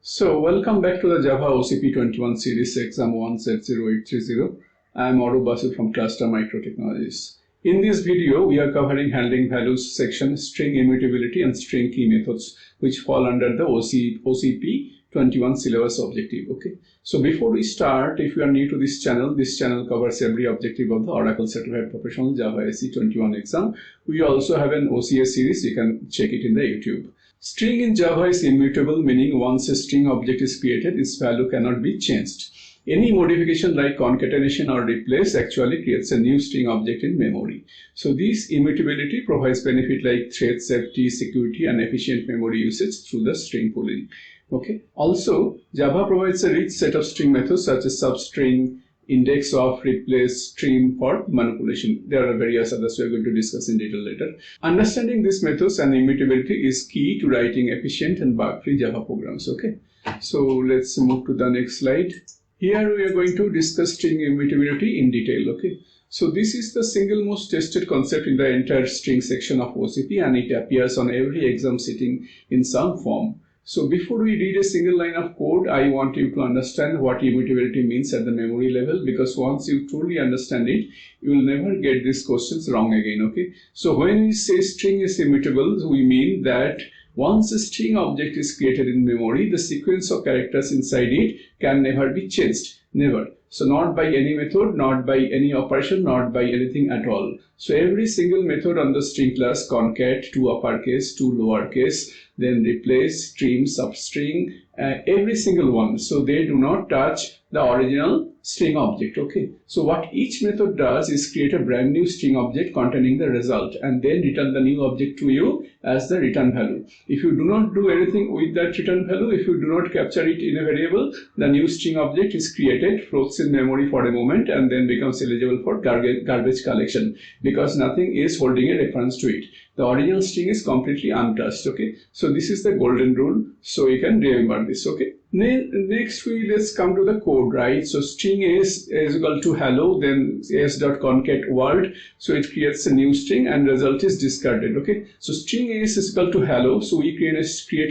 So welcome back to the Java OCP 21 series exam 1Z0-830. I am Arup Basu from ClusterMicro Technologies. In this video, we are covering handling values section, string immutability and string key methods, which fall under the OCP 21 syllabus objective. Okay. So before we start, if you are new to this channel covers every objective of the Oracle Certified Professional Java SE 21 exam. We also have an OCA series. You can check it in the YouTube. String in Java is immutable, meaning once a string object is created, its value cannot be changed. Any modification like concatenation or replace actually creates a new string object in memory. So this immutability provides benefit like thread safety, security, and efficient memory usage through the string pooling. Okay. Also, Java provides a rich set of string methods such as substring, indexOf, replace, stream for manipulation. There are various others we are going to discuss in detail later. Understanding these methods and immutability is key to writing efficient and bug-free Java programs. Okay. So let's move to the next slide. Here we are going to discuss string immutability in detail. Okay. So this is the single most tested concept in the entire string section of OCP, and it appears on every exam sitting in some form. So before we read a single line of code, I want you to understand what immutability means at the memory level, because once you truly understand it, you will never get these questions wrong again. Okay. So when we say string is immutable, we mean that once a string object is created in memory, the sequence of characters inside it can never be changed. Never. So not by any method, not by any operation, not by anything at all. So every single method on the string class, concat, to uppercase, to lowercase, then replace, stream, substring, every single one. So they do not touch the original string object. Okay. So what each method does is create a brand new string object containing the result and then return the new object to you as the return value. If you do not do anything with that return value, if you do not capture it in a variable, the new string object is created, floats in memory for a moment, and then becomes eligible for garbage collection because nothing is holding a reference to it. The original string is completely untouched. Okay. So this is the golden rule. So you can remember this. Okay. Next, let's come to the code, right? So string is equal to hello, then s.concat world. So it creates a new string and result is discarded. Okay. So string is equal to hello. So we create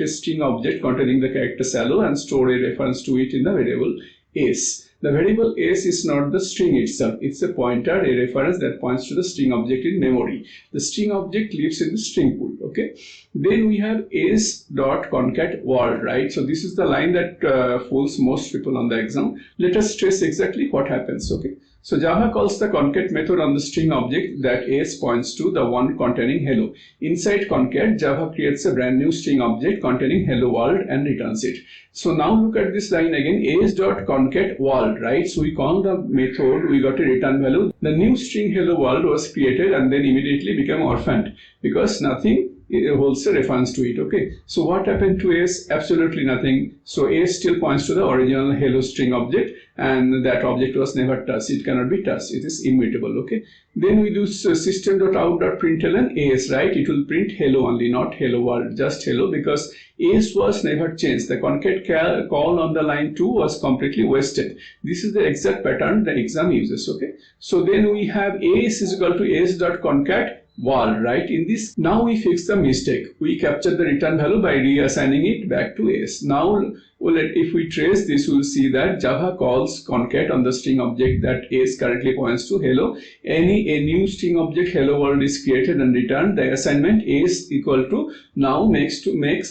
a string object containing the character hello and store a reference to it in the variable s. The variable s is not the string itself. It's a pointer, a reference that points to the string object in memory. The string object lives in the string pool. Okay. Then we have s.concat world, right? So this is the line that fools most people on the exam. Let us trace exactly what happens. Okay. So Java calls the concat method on the string object that s points to, the one containing hello. Inside concat, Java creates a brand new string object containing hello world and returns it. So now look at this line again, s.concat world, right? So we call the method, we got a return value. The new string hello world was created and then immediately became orphaned because nothing holds a reference to it. Okay. So what happened to s? Absolutely nothing. So s still points to the original hello string object, and that object was never touched. It cannot be touched. It is immutable. Okay. Then we do system.out.println s, right? It will print hello only, not hello world, just hello, because s was never changed. The concat call on the line 2 was completely wasted. This is the exact pattern the exam uses. Okay. So then we have s is equal to s.concat world, right? In this, now we fix the mistake. We capture the return value by reassigning it back to s. Now, if we trace this, we will see that Java calls concat on the string object that s currently points to hello. A new string object hello world is created and returned. The assignment s equal to now makes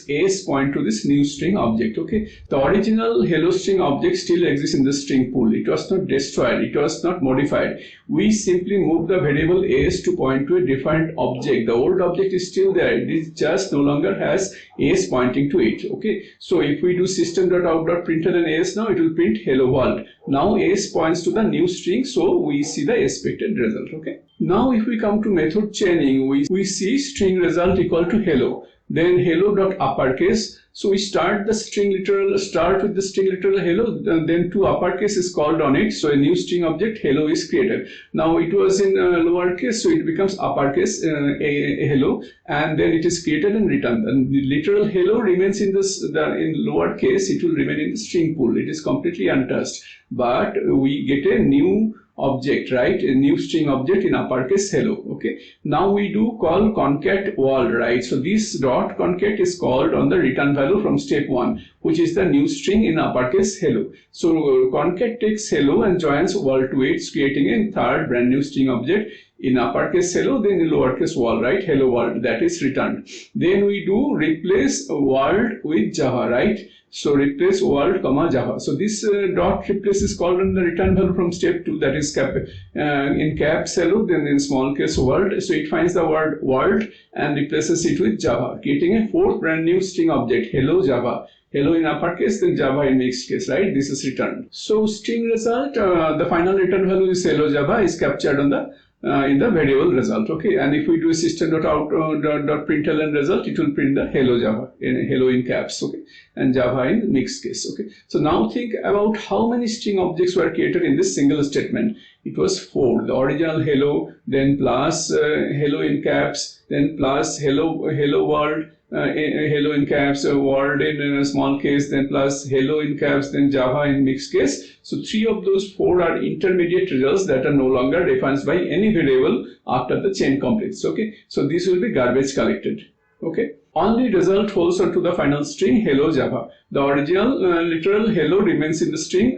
s point to this new string object. Okay. The original hello string object still exists in the string pool. It was not destroyed. It was not modified. We simply move the variable s to point to a different object. The old object is still there. It just no longer has s pointing to it. Okay. So if we do system.out.println s now, it will print hello world. Now s points to the new string, so we see the expected result. Okay. Now if we come to method chaining, we see string result equal to hello. Then hello.uppercase. So we start with the string literal hello, then to uppercase is called on it. So a new string object hello is created. Now it was in lowercase, so it becomes uppercase a hello, and then it is created and returned. And the literal hello remains in in lowercase. It will remain in the string pool. It is completely untouched. But we get a new object, right? A new string object in uppercase hello. Okay. Now we do call concat world, right? So this dot concat is called on the return value from step 1, which is the new string in uppercase hello. So concat takes hello and joins world to it, creating a third brand new string object in uppercase hello, then in lowercase world, right? Hello world, that is returned. Then we do replace world with Java, right? So replace world comma Java. So this dot replace is called on the return value from step 2, that is in caps hello, then in small case world. So it finds the word world and replaces it with Java, creating a fourth brand new string object, hello Java. Hello in uppercase, then Java in mixed case, right? This is returned. So string result, the final return value is hello Java is captured on the in the variable result. Okay, and if we do system.out.println result, it will print the hello Java, hello in caps. Okay, and Java in mixed case. Okay, so now think about how many string objects were created in this single statement. It was 4. The original hello, then plus hello in caps, then plus hello world, hello in caps, world in small case, then plus hello in caps, then Java in mixed case. So 3 of those 4 are intermediate results that are no longer defined by any variable after the chain completes. Okay, so this will be garbage collected. Okay, only result holds on to the final string hello Java. The original literal hello remains in the string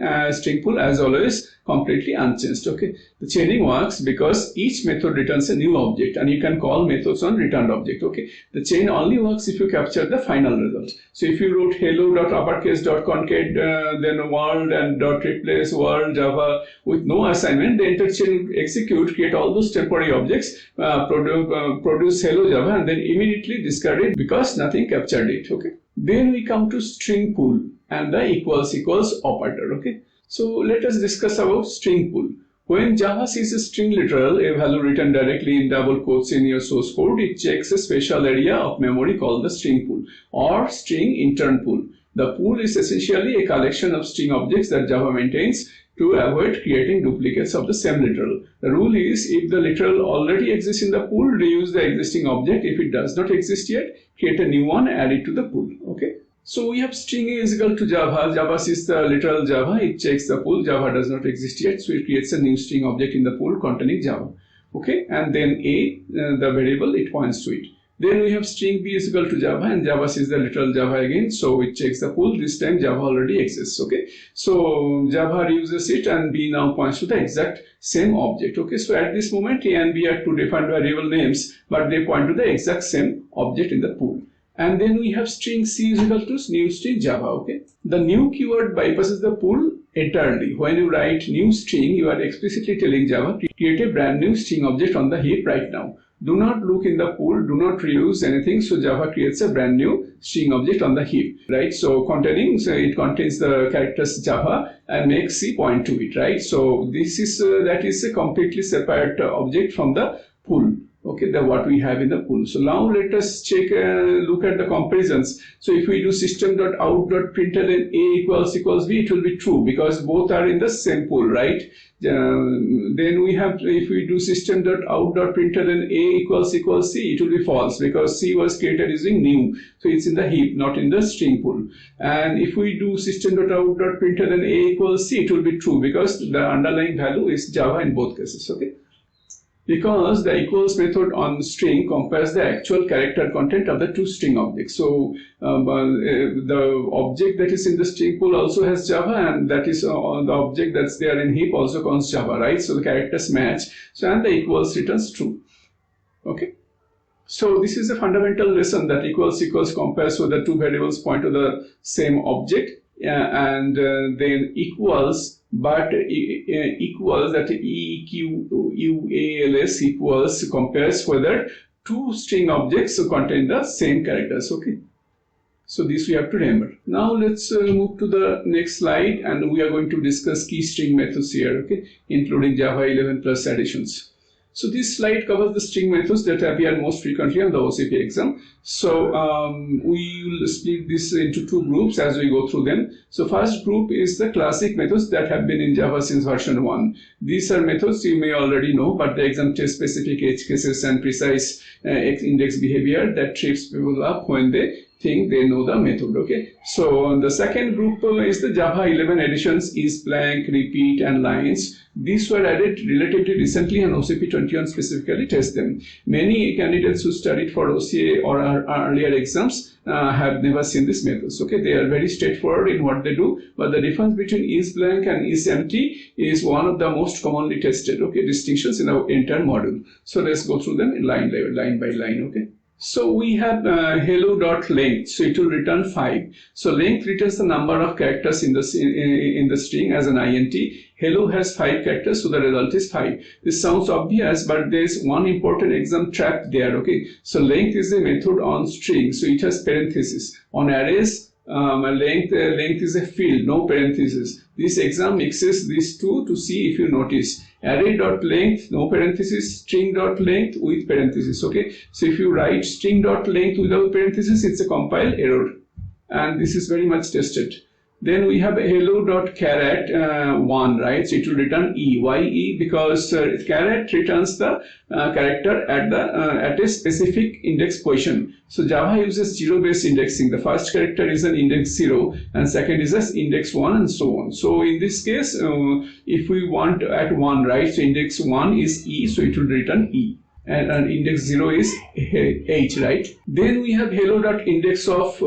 pool as always, completely unchanged. Okay, the chaining works because each method returns a new object and you can call methods on returned object. Okay, the chain only works if you capture the final result. So if you wrote hello.uppercase.concat then world and dot replace world Java with no assignment, the entire chain will execute, create all those temporary objects, produce hello Java, and then immediately discard it because nothing captured it. Okay, then we come to string pool and the equals operator. Okay, so let us discuss about string pool. When Java sees a string literal, a value written directly in double quotes in your source code, it checks a special area of memory called the string pool or string intern pool. The pool is essentially a collection of string objects that Java maintains to avoid creating duplicates of the same literal. The rule is if the literal already exists in the pool, reuse the existing object. If it does not exist yet, create a new one, add it to the pool. Okay. So we have string is equal to Java. Java sees the literal Java, it checks the pool. Java does not exist yet, so it creates a new string object in the pool containing Java. Okay, and then A, the variable, it points to it. Then we have string B is equal to Java, and Java sees the literal Java again, so it checks the pool. This time Java already exists. Okay, so Java reuses it, and B now points to the exact same object. Okay, so at this moment A and B are two different variable names, but they point to the exact same object in the pool. And then we have string C is equal to new string Java. Okay, the new keyword bypasses the pool entirely. When you write new string, you are explicitly telling Java create a brand new string object on the heap right now. Do not look in the pool, do not reuse anything. So Java creates a brand new string object on the heap, right? So it contains the characters Java and makes C point to it, right? So this is that is a completely separate object from the pool. Okay, what we have in the pool. So now let us look at the comparisons. So if we do system.out.println A equals B, it will be true because both are in the same pool, right? Then we have, if we do system.out.println A equals C, it will be false because C was created using new. So it's in the heap, not in the string pool. And if we do system.out.println A equals C, it will be true because the underlying value is Java in both cases. Okay. Because the equals method on string compares the actual character content of the two string objects. So the object that is in the string pool also has Java, and that is the object that's there in heap also counts Java, right? So the characters match. So and the equals returns true. Okay. So this is a fundamental lesson that equals compares whether two variables point to the same object, and then equals. But equals, that equals equals compares whether two string objects contain the same characters. Okay, so this we have to remember. Now let's move to the next slide, and we are going to discuss key string methods here. Okay, including Java 11 plus additions. So this slide covers the string methods that appear most frequently on the OCP exam. So we will split this into two groups as we go through them. So first group is the classic methods that have been in Java since version 1. These are methods you may already know, but the exam test specific edge cases and precise index behavior that trips people up when they thing, they know the method. Okay, so the second group is the Java 11 additions, isBlank, repeat, and lines. These were added relatively recently, and OCP 21 specifically tests them. Many candidates who studied for OCA or earlier exams have never seen these methods. Okay, they are very straightforward in what they do, but the difference between isBlank and isEmpty is one of the most commonly tested, okay, distinctions in our entire module. So let's go through them line by line. Okay. So we have hello.length, so it will return 5. So length returns the number of characters in the string as an int. Hello has 5 characters, so the result is 5. This sounds obvious, but there is one important exam trap there. Okay, so length is a method on string, so it has parentheses. On arrays, length is a field, no parentheses. This exam mixes these two to see if you notice. Array.length, no parentheses, string.length with parentheses. Okay, so if you write string.length without parentheses, it's a compile error, and this is very much tested. Then we have hello.charAt 1, right? So it will return E. Why E? Because charAt returns the character at a specific index position. So Java uses zero-based indexing. The first character is an index 0, and second is as index 1, and so on. So in this case, if we want at 1, right? So index 1 is E, so it will return E. And index 0 is H, right? Then we have hello.indexOf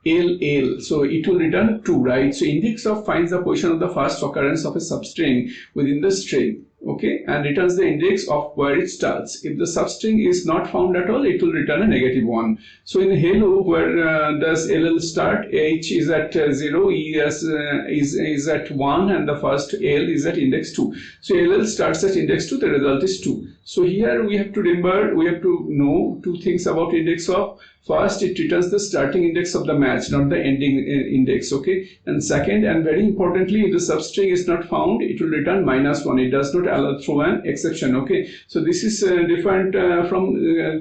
LL, so it will return 2, right? So indexOf finds the position of the first occurrence of a substring within the string, okay, and returns the index of where it starts. If the substring is not found at all, it will return a -1. So in hello, where does LL start? H is at 0, E is at 1, and the first L is at index 2. So LL starts at index 2, the result is 2. So here we have to remember, we have to know two things about indexOf. First, it returns the starting index of the match, not the ending index, okay? And second, and very importantly, if the substring is not found, it will return -1. It does not throw an exception, okay? So this is different from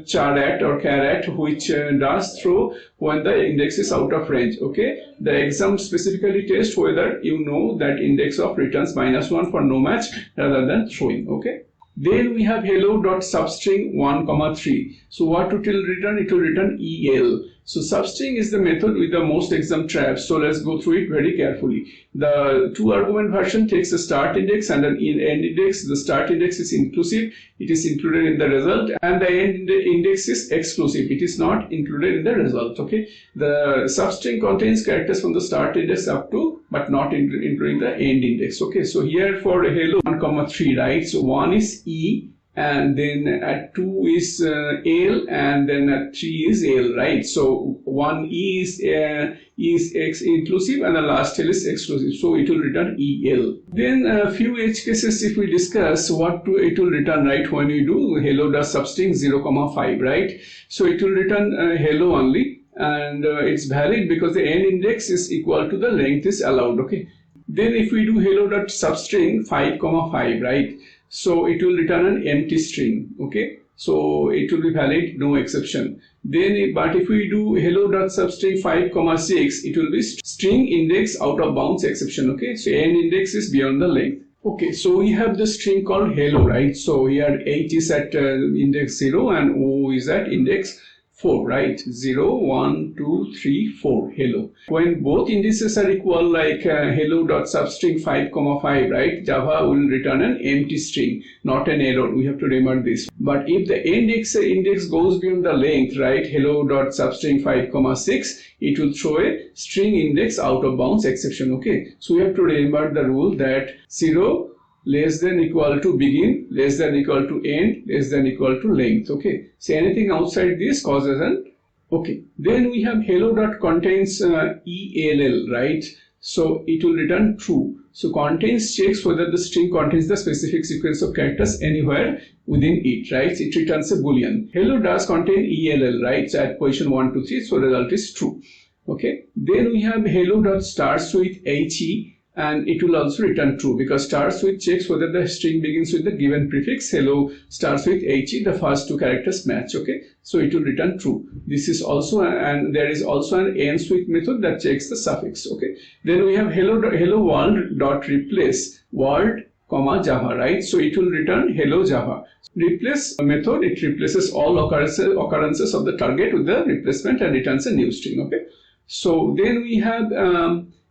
charAt or charAt, which does throw when the index is out of range, okay? The exam specifically tests whether you know that indexOf returns -1 for no match rather than throwing, okay? Then we have hello.substring 1, 3. So what it will return? It will return EL. So substring is the method with the most exam traps. So let's go through it very carefully. The 2-argument version takes a start index and an end index. The start index is inclusive. It is included in the result, and the end index is exclusive. It is not included in the result. Okay. The substring contains characters from the start index up to, but not including the end index. Okay. So here for hello 1, 3, right? So 1 is E, and then at 2 is L, and then at 3 is L, right? So 1E is inclusive, and the last L is exclusive, so it will return EL. Then a few edge cases, if we discuss what it will return, right, when we do hello.substring 0, 5, right? So it will return hello only, and it's valid because the end index is equal to the length is allowed, okay? Then if we do hello.substring 5, 5, right? So it will return an empty string, okay? So it will be valid, no exception. Then, but if we do hello.substring 5, 6, it will be string index out of bounds exception, okay? So end index is beyond the length. Okay, so we have the string called hello, right? So here H is at index 0 and O is at index 4, right? 0, 1, 2, 3, 4, hello. When both indices are equal, like hello.substring 5, 5, right? Java will return an empty string, not an error. We have to remember this. But if the index goes beyond the length, right? Hello.substring 5, 6, it will throw a string index out of bounds exception, okay? So we have to remember the rule that 0 less than equal to begin, less than equal to end, less than equal to length, okay? So anything outside this causes an, okay. Then we have hello.contains ELL, right? So it will return true. So contains checks whether the string contains the specific sequence of characters anywhere within it, right? It returns a boolean. Hello does contain ELL, right? So at position 1, 2, 3, so result is true, okay? Then we have hello.startsWith HE, and it will also return true because startsWith checks whether the string begins with the given prefix hello startsWith HE, the first two characters match, okay? So it will return true. This is also, and there is also an endsWith method that checks the suffix, okay? Then we have hello world dot replace world comma Java, right? So it will return hello Java. Replace method, it replaces all occurrences of the target with the replacement and returns a new string. Okay. So then we have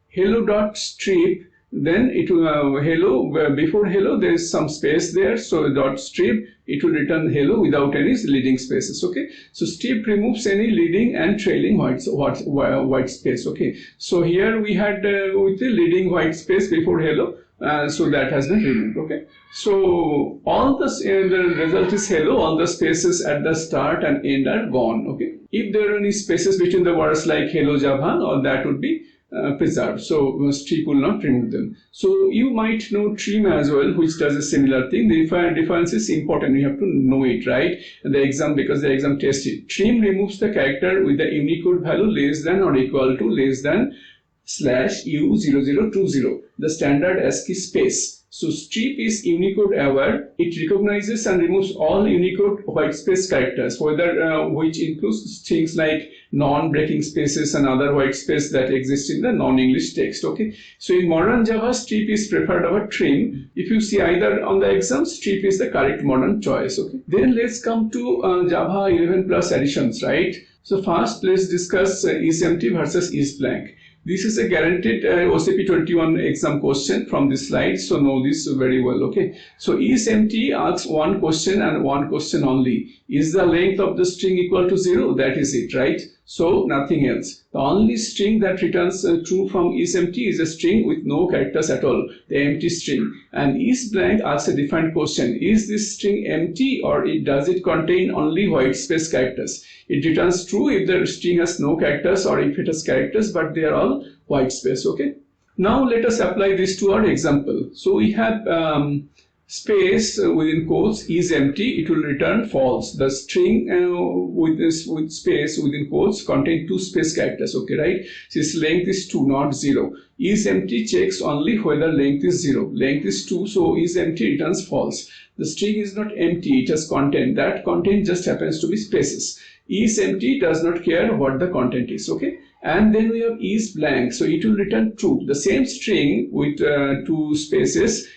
hello.strip. Then it will hello, before hello there is some space there, so dot strip, it will return hello without any leading spaces. Okay, so strip removes any leading and trailing white space. Okay, so here we had with the leading white space before hello, so that has been removed. Okay, so all the result is hello, all the spaces at the start and end are gone. Okay, if there are any spaces between the words like hello Java, or that would be preserved, so strip will not remove them. So you might know trim as well, which does a similar thing. The difference is important, you have to know it, right? The exam, because the exam test it. Trim removes the character with the Unicode value less than or equal to less than /U0020, the standard ASCII space. So strip is Unicode aware. It recognizes and removes all Unicode whitespace characters, whether which includes things like non-breaking spaces and other whitespace that exist in the non-English text. Okay. So in modern Java, strip is preferred over trim. If you see either on the exam, strip is the correct modern choice. Okay. Then let's come to Java 11 plus additions, right? So first, let's discuss isEmpty versus isBlank. This is a guaranteed OCP 21 exam question from this slide, so know this very well. Okay, so isEmpty asks one question and one question only. Is the length of the string equal to 0? That is it, right? So nothing else. The only string that returns true from isEmpty is a string with no characters at all, the empty string. And isBlank asks a different question. Is this string empty, or does it contain only white space characters? It returns true if the string has no characters, or if it has characters but they are all white space. Okay. Now let us apply this to our example. So we have space within quotes isEmpty, it will return false. The string with space within quotes contain two space characters. Okay, right? So its length is 2, not 0. isEmpty checks only whether length is 0. Length is 2, so isEmpty returns false. The string is not empty, it has content. That content just happens to be spaces. isEmpty does not care what the content is. Okay, and then we have isBlank, so it will return true. The same string with two spaces,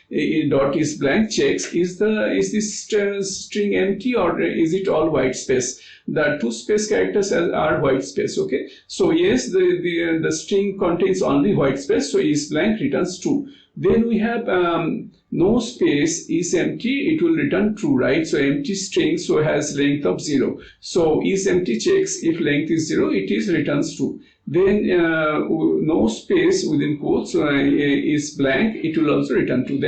dot isBlank checks is this string empty, or is it all white space? The two space characters are white space. Okay, so yes, the string contains only white space, so isBlank returns true. Then we have no space isEmpty, it will return true, right? So empty string, so has length of 0. So isEmpty checks if length is 0, it is returns true. Then no space within quotes is blank, it will also return true.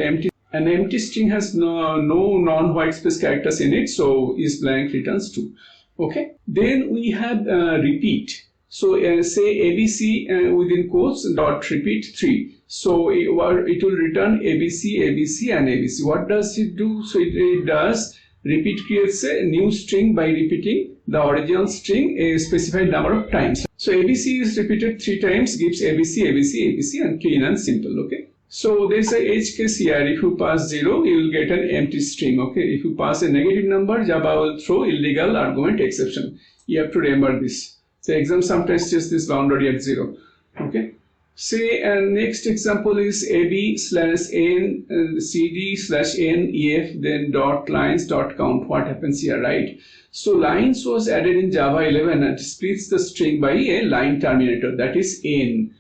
An empty string has no non-white space characters in it, so isBlank returns true. Okay. Then we have repeat. So say ABC within quotes dot repeat 3. So it will return ABC, ABC and ABC. What does it do? So it does repeat creates a new string by repeating the original string a specified number of times. So ABC is repeated 3 times, gives ABC, ABC, ABC and clean and simple. Okay. So there is a edge case here. If you pass 0, you will get an empty string. Okay. If you pass a negative number, Java will throw illegal argument exception. You have to remember this. So exam sometimes tests this boundary at 0. Okay. Say next example is AB/n CD/n EF then dot lines dot count. What happens here, right? So lines was added in Java 11 and splits the string by a line terminator, that is n/n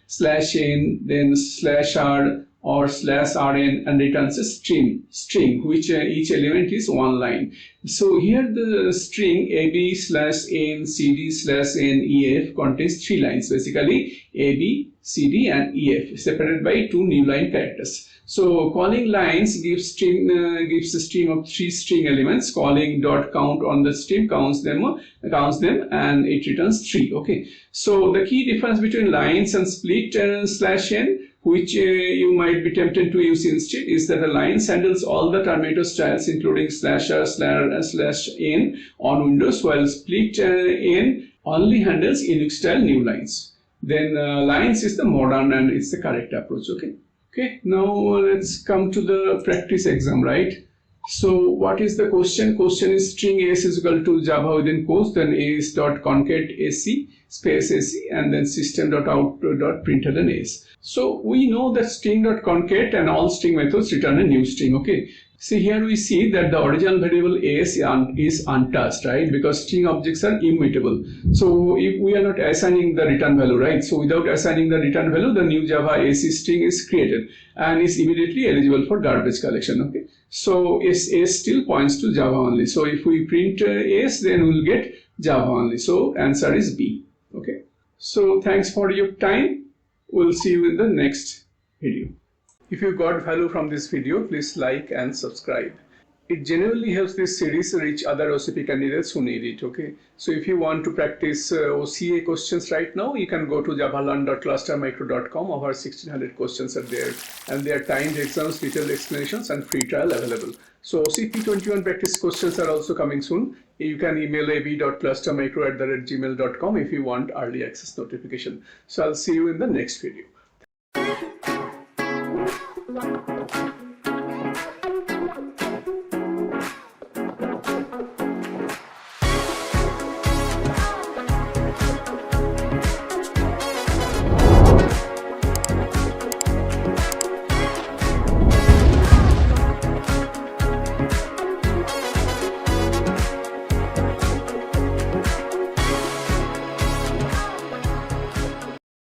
then /r or /rn and returns a string which each element is one line. So here the string AB/n CD/n EF contains 3 lines, basically AB, CD and EF separated by 2 new line characters. So calling lines gives a stream of 3 string elements. Calling dot count on the stream counts them and it returns 3. Okay. So the key difference between lines and split /n, which you might be tempted to use instead, is that the lines handles all the terminator styles including /r/n on Windows, while split n only handles Unix style new lines. Then lines is the modern and it's the correct approach. Okay. Okay. Now let's come to the practice exam, right? So what is the question? Question is string s is equal to Java within quotes, then s.concat ac space ac and then system.out.println s. So we know that string.concat and all string methods return a new string. Okay. See, here we see that the original variable s is untouched, right? Because string objects are immutable. So if we are not assigning the return value, right? So without assigning the return value, the new Java AC string is created and is immediately eligible for garbage collection. Okay. So s still points to Java only. So if we print s, then we'll get Java only. So answer is B. Okay. So thanks for your time. We'll see you in the next video. If you got value from this video, please like and subscribe. It genuinely helps this series reach other OCP candidates who need it. Okay. So if you want to practice OCA questions right now, you can go to javalearn.clustermicro.com. Over 1600 questions are there, and there are timed exams, detailed explanations, and free trial available. So OCP 21 practice questions are also coming soon. You can email ab.clustermicro@gmail.com if you want early access notification. So I'll see you in the next video.